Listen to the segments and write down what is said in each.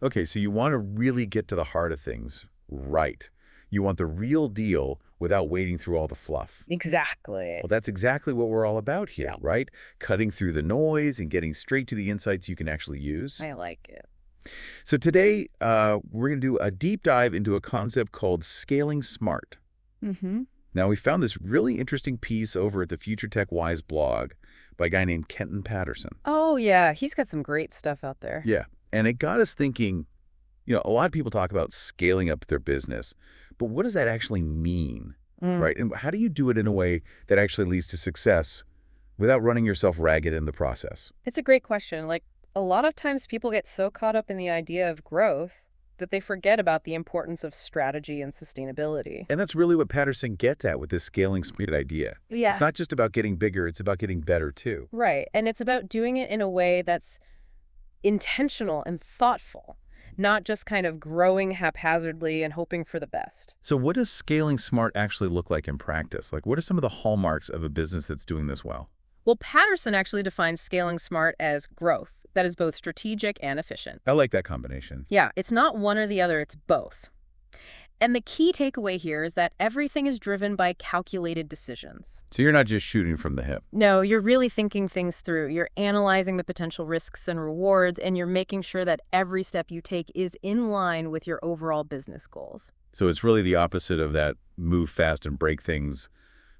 Okay, so you want to really get to the heart of things, right? You want the real deal without wading through all the fluff. Exactly. Well, that's exactly what we're all about here, Yeah, right? Cutting through the noise and getting straight to the insights you can actually use. I like it. So today, we're going to do a deep dive into a concept called scaling smart. Mm-hmm. Now, we found this really interesting piece over at the Future Tech Wise blog by a guy named Kenton Patterson. Oh, yeah. He's got some great stuff out there. Yeah, and it got us thinking, a lot of people talk about scaling up their business, but what does that actually mean, Mm. right? And how do you do it in a way that actually leads to success without running yourself ragged in the process? It's a great question. Like, a lot of times people get so caught up in the idea of growth that they forget about the importance of strategy and sustainability. And that's really what Patterson gets at with this scaling speed idea. It's Yeah. not just about getting bigger, it's about getting better too. Right. And it's about doing it in a way that's intentional and thoughtful, not just kind of growing haphazardly and hoping for the best. So what does scaling smart actually look like in practice? Like, what are some of the hallmarks of a business that's doing this well? Well, Patterson actually defines scaling smart as growth that is both strategic and efficient. I like that combination. Yeah, it's not one or the other, it's both. And the key takeaway here is that everything is driven by calculated decisions. So you're not just shooting from the hip. No, you're really thinking things through. You're analyzing the potential risks and rewards, and you're making sure that every step you take is in line with your overall business goals. So it's really the opposite of that move fast and break things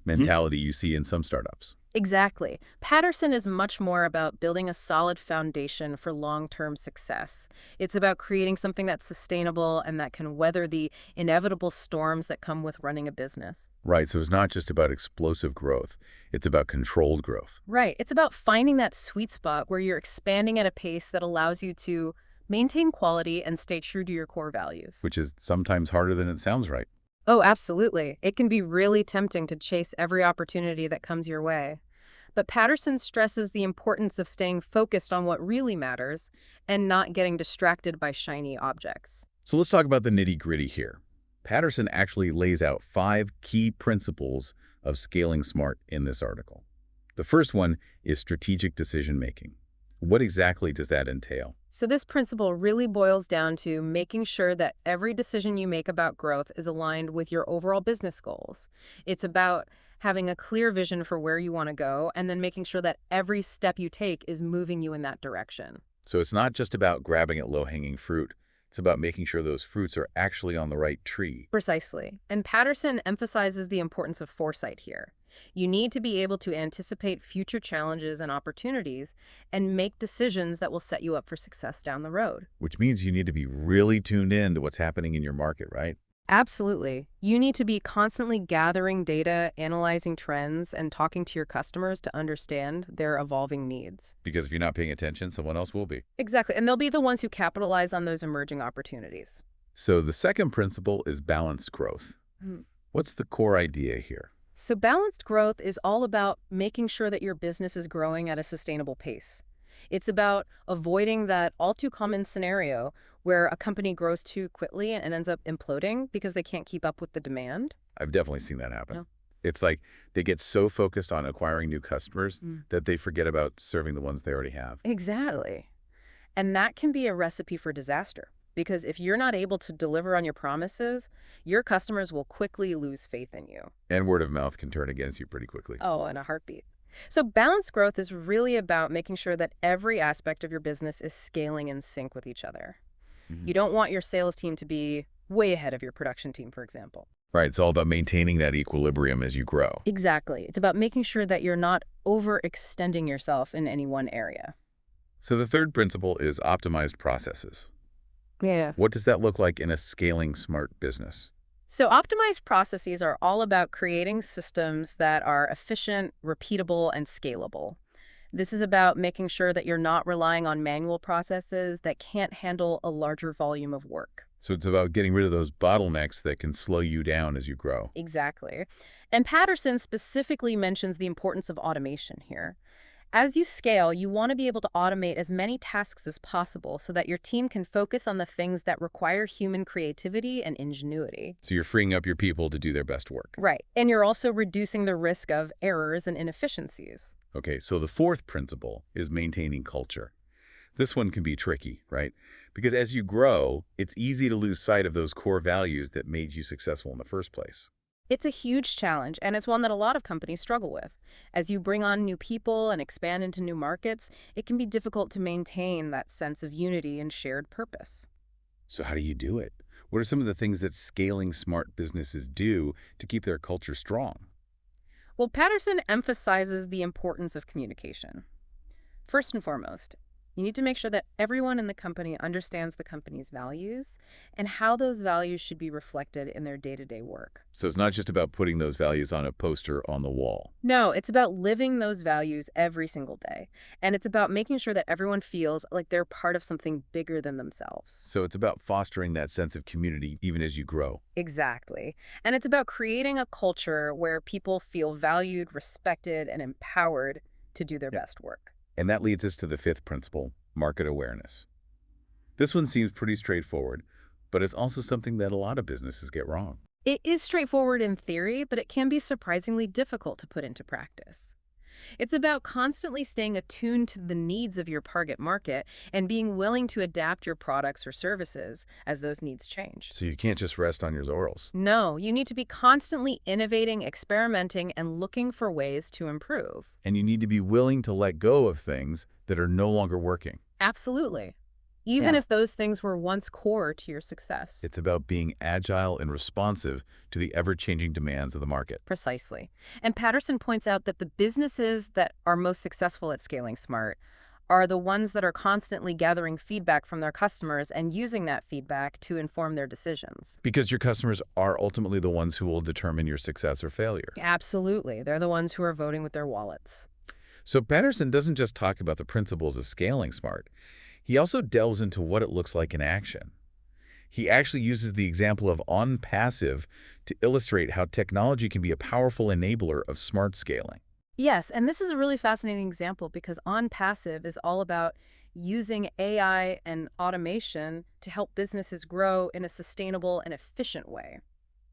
mentality you see in some startups. Exactly. Patterson is much more about building a solid foundation for long-term success. It's about creating something that's sustainable and that can weather the inevitable storms that come with running a business. Right, so it's not just about explosive growth. It's about controlled growth, Right. It's about finding that sweet spot where you're expanding at a pace that allows you to maintain quality and stay true to your core values. which is sometimes harder than it sounds right. Oh, absolutely. It can be really tempting to chase every opportunity that comes your way. But Patterson stresses the importance of staying focused on what really matters and not getting distracted by shiny objects. So let's talk about the nitty-gritty here. Patterson actually lays out 5 key principles of scaling smart in this article. The first one is strategic decision-making. What exactly does that entail? So this principle really boils down to making sure that every decision you make about growth is aligned with your overall business goals. It's about having a clear vision for where you want to go and then making sure that every step you take is moving you in that direction. So it's not just about grabbing at low-hanging fruit. It's about making sure those fruits are actually on the right tree. Precisely. And Patterson emphasizes the importance of foresight here. You need to be able to anticipate future challenges and opportunities and make decisions that will set you up for success down the road. Which means you need to be really tuned in to what's happening in your market, right? Absolutely. You need to be constantly gathering data, analyzing trends, and talking to your customers to understand their evolving needs. Because if you're not paying attention, someone else will be. Exactly. And they'll be the ones who capitalize on those emerging opportunities. So the second principle is balanced growth. Hmm. What's the core idea here? So balanced growth is all about making sure that your business is growing at a sustainable pace. It's about avoiding that all too common scenario where a company grows too quickly and ends up imploding because they can't keep up with the demand. I've definitely seen that happen. Yeah. It's like they get so focused on acquiring new customers Mm. that they forget about serving the ones they already have. Exactly. And that can be a recipe for disaster because if you're not able to deliver on your promises, your customers will quickly lose faith in you. And word of mouth can turn against you pretty quickly. Oh, in a heartbeat. So balanced growth is really about making sure that every aspect of your business is scaling in sync with each other. Mhm. You don't want your sales team to be way ahead of your production team, for example. Right, it's all about maintaining that equilibrium as you grow. Exactly. It's about making sure that you're not overextending yourself in any one area. So the third principle is optimized processes. Yeah. What does that look like in a scaling smart business? So optimized processes are all about creating systems that are efficient, repeatable, and scalable. This is about making sure that you're not relying on manual processes that can't handle a larger volume of work. So it's about getting rid of those bottlenecks that can slow you down as you grow. Exactly. And Patterson specifically mentions the importance of automation here. As you scale, you want to be able to automate as many tasks as possible so that your team can focus on the things that require human creativity and ingenuity. So you're freeing up your people to do their best work. Right. And you're also reducing the risk of errors and inefficiencies. Okay, so the fourth principle is maintaining culture. This one can be tricky, right? Because as you grow, it's easy to lose sight of those core values that made you successful in the first place. It's a huge challenge, and it's one that a lot of companies struggle with. As you bring on new people and expand into new markets, it can be difficult to maintain that sense of unity and shared purpose. So how do you do it? What are some of the things that scaling smart businesses do to keep their culture strong? Well, Patterson emphasizes the importance of communication. First and foremost, you need to make sure that everyone in the company understands the company's values and how those values should be reflected in their day-to-day work. So it's not just about putting those values on a poster on the wall. No, it's about living those values every single day. And it's about making sure that everyone feels like they're part of something bigger than themselves. So it's about fostering that sense of community even as you grow. Exactly. And it's about creating a culture where people feel valued, respected, and empowered to do their best work. And that leads us to the fifth principle, market awareness. This one seems pretty straightforward, but it's also something that a lot of businesses get wrong. It is straightforward in theory, but it can be surprisingly difficult to put into practice. It's about constantly staying attuned to the needs of your target market and being willing to adapt your products or services as those needs change. So you can't just rest on your laurels. No, you need to be constantly innovating, experimenting, and looking for ways to improve. And you need to be willing to let go of things that are no longer working. Absolutely. Even Yeah. if those things were once core to your success. It's about being agile and responsive to the ever-changing demands of the market. Precisely. And Patterson points out that the businesses that are most successful at scaling smart are the ones that are constantly gathering feedback from their customers and using that feedback to inform their decisions. Because your customers are ultimately the ones who will determine your success or failure. Absolutely. They're the ones who are voting with their wallets. So Patterson doesn't just talk about the principles of scaling smart. He also delves into what it looks like in action. He actually uses the example of on-passive to illustrate how technology can be a powerful enabler of smart scaling. Yes, and this is a really fascinating example because on-passive is all about using AI and automation to help businesses grow in a sustainable and efficient way.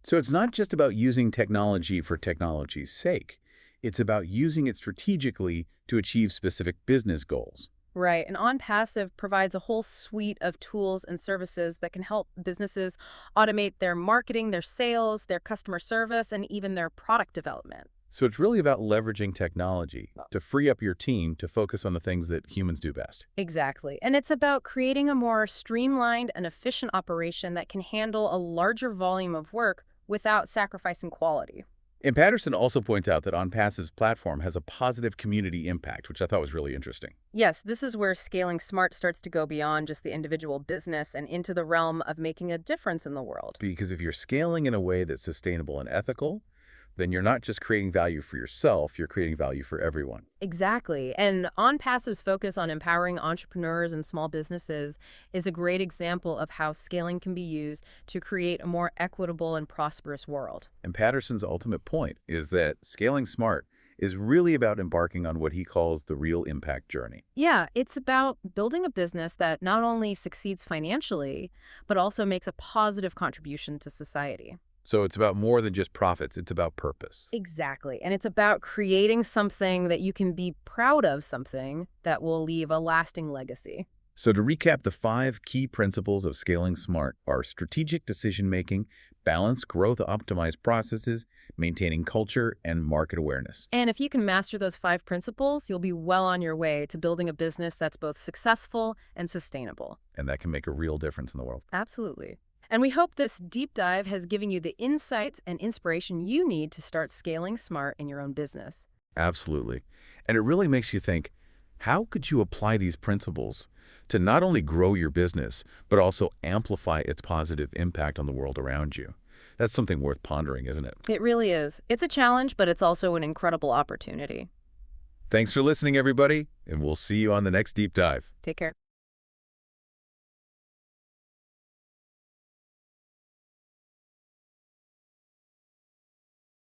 So it's not just about using technology for technology's sake. It's about using it strategically to achieve specific business goals. Right, and on-passive provides a whole suite of tools and services that can help businesses automate their marketing, their sales, their customer service, and even their product development. So it's really about leveraging technology to free up your team to focus on the things that humans do best. Exactly. And it's about creating a more streamlined and efficient operation that can handle a larger volume of work without sacrificing quality. And Patterson also points out that OnPassive's platform has a positive community impact, which I thought was really interesting. Yes, this is where scaling smart starts to go beyond just the individual business and into the realm of making a difference in the world. Because if you're scaling in a way that's sustainable and ethical, then you're not just creating value for yourself, you're creating value for everyone. Exactly. And OnPassive's focus on empowering entrepreneurs and small businesses is a great example of how scaling can be used to create a more equitable and prosperous world. And Patterson's ultimate point is that scaling smart is really about embarking on what he calls the real impact journey. Yeah, it's about building a business that not only succeeds financially, but also makes a positive contribution to society. So it's about more than just profits, it's about purpose. Exactly. And it's about creating something that you can be proud of, something that will leave a lasting legacy. So to recap, the 5 key principles of scaling smart are strategic decision-making, balanced growth-optimized processes, maintaining culture, and market awareness. And if you can master those 5 principles, you'll be well on your way to building a business that's both successful and sustainable. And that can make a real difference in the world. Absolutely. And we hope this deep dive has given you the insights and inspiration you need to start scaling smart in your own business. Absolutely. And it really makes you think, how could you apply these principles to not only grow your business, but also amplify its positive impact on the world around you? That's something worth pondering, isn't it? It really is. It's a challenge, but it's also an incredible opportunity. Thanks for listening, everybody, and we'll see you on the next deep dive. Take care.